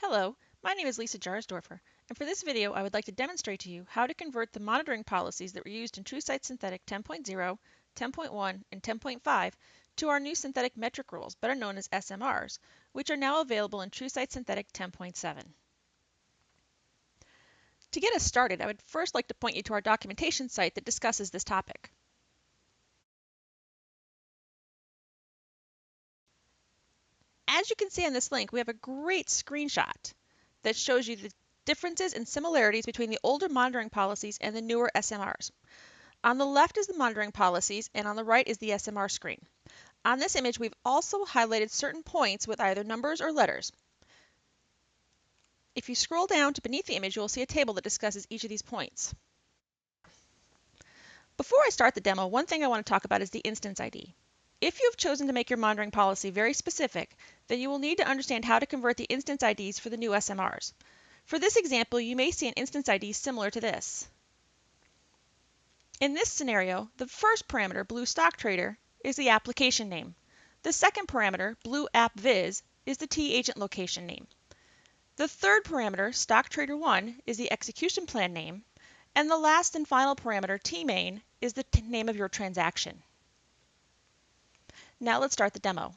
Hello, my name is Lisa Jarsdorfer, and for this video I would like to demonstrate to you how to convert the monitoring policies that were used in TrueSight Synthetic 10.0, 10.1, and 10.5 to our new synthetic metric rules, better known as SMRs, which are now available in TrueSight Synthetic 10.7. To get us started, I would first like to point you to our documentation site that discusses this topic. As you can see on this link, we have a great screenshot that shows you the differences and similarities between the older monitoring policies and the newer SMRs. On the left is the monitoring policies, and on the right is the SMR screen. On this image, we've also highlighted certain points with either numbers or letters. If you scroll down to beneath the image, you will see a table that discusses each of these points. Before I start the demo, one thing I want to talk about is the instance ID. If you have chosen to make your monitoring policy very specific, then you will need to understand how to convert the instance IDs for the new SMRs. For this example, you may see an instance ID similar to this. In this scenario, the first parameter, Blue Stock Trader, is the application name. The second parameter, Blue App Viz, is the T-agent location name. The third parameter, Stock Trader 1, is the execution plan name. And the last and final parameter, T-main, is the name of your transaction. Now let's start the demo.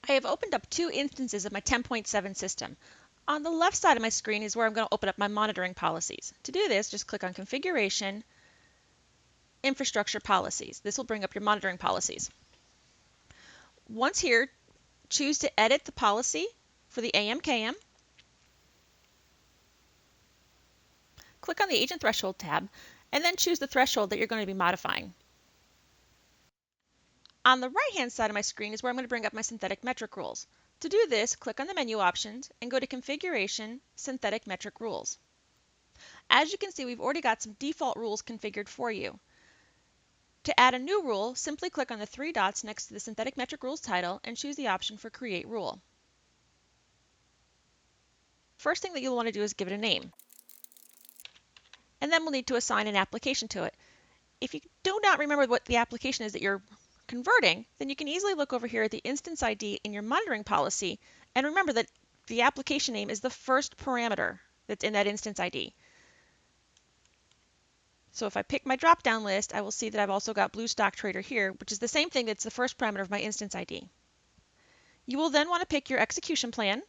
I have opened up two instances of my 10.7 system. On the left side of my screen is where I'm going to open up my monitoring policies. To do this, just click on Configuration, Infrastructure Policies. This will bring up your monitoring policies. Once here, choose to edit the policy for the AM/KM. Click on the Agent Threshold tab, and then choose the threshold that you're going to be modifying. On the right-hand side of my screen is where I'm going to bring up my synthetic metric rules. To do this, click on the menu options and go to Configuration, Synthetic Metric Rules. As you can see, we've already got some default rules configured for you. To add a new rule, simply click on the three dots next to the Synthetic Metric Rules title and choose the option for Create Rule. First thing that you'll want to do is give it a name. And then we'll need to assign an application to it. If you do not remember what the application is that you're converting, then you can easily look over here at the instance ID in your monitoring policy and remember that the application name is the first parameter that's in that instance ID. So if I pick my drop-down list, I will see that I've also got Blue Stock Trader here, which is the same thing that's the first parameter of my instance ID. You will then want to pick your execution plan.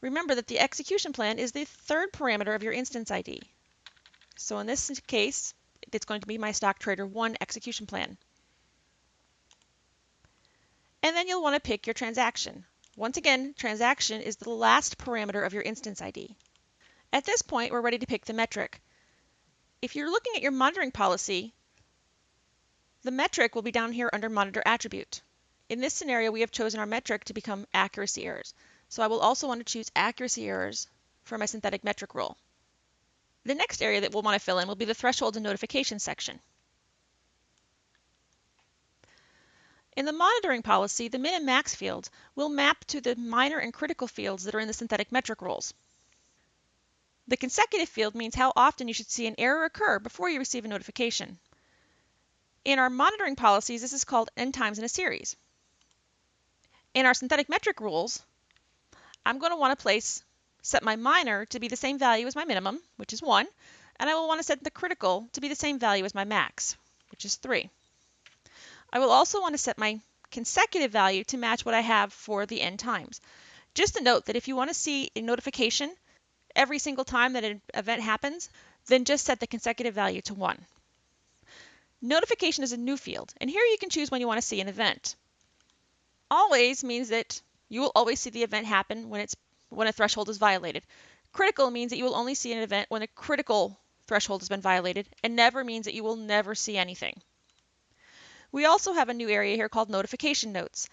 Remember that the execution plan is the third parameter of your instance ID. So in this case, it's going to be my Stock Trader 1 execution plan. And then you'll want to pick your transaction. Once again, transaction is the last parameter of your instance ID. At this point, we're ready to pick the metric. If you're looking at your monitoring policy, the metric will be down here under Monitor Attribute. In this scenario, we have chosen our metric to become accuracy errors. So I will also want to choose accuracy errors for my synthetic metric rule. The next area that we'll want to fill in will be the thresholds and notifications section. In the monitoring policy, the min and max fields will map to the minor and critical fields that are in the synthetic metric rules. The consecutive field means how often you should see an error occur before you receive a notification. In our monitoring policies, this is called n times in a series. In our synthetic metric rules, I'm going to want to set my minor to be the same value as my minimum, which is 1, and I will want to set the critical to be the same value as my max, which is 3. I will also want to set my consecutive value to match what I have for the n times. Just a note that if you want to see a notification every single time that an event happens, then just set the consecutive value to 1. Notification is a new field, and here you can choose when you want to see an event. Always means that you will always see the event happen when a threshold is violated. Critical means that you will only see an event when a critical threshold has been violated, and never means that you will never see anything. We also have a new area here called notification notes.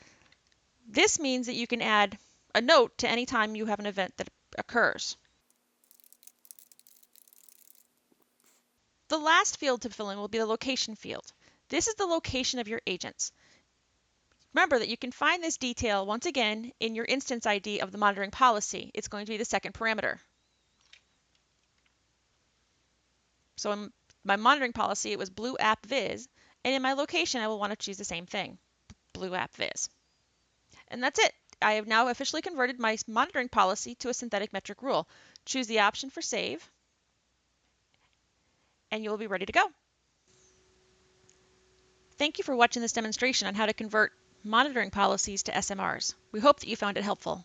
This means that you can add a note to any time you have an event that occurs. The last field to fill in will be the location field. This is the location of your agents. Remember that you can find this detail once again in your instance ID of the monitoring policy. It's going to be the second parameter. So in my monitoring policy, it was Blue App Viz, and in my location, I will want to choose the same thing, Blue App Viz. And that's it. I have now officially converted my monitoring policy to a synthetic metric rule. Choose the option for save, and you will be ready to go. Thank you for watching this demonstration on how to convert monitoring policies to SMRs. We hope that you found it helpful.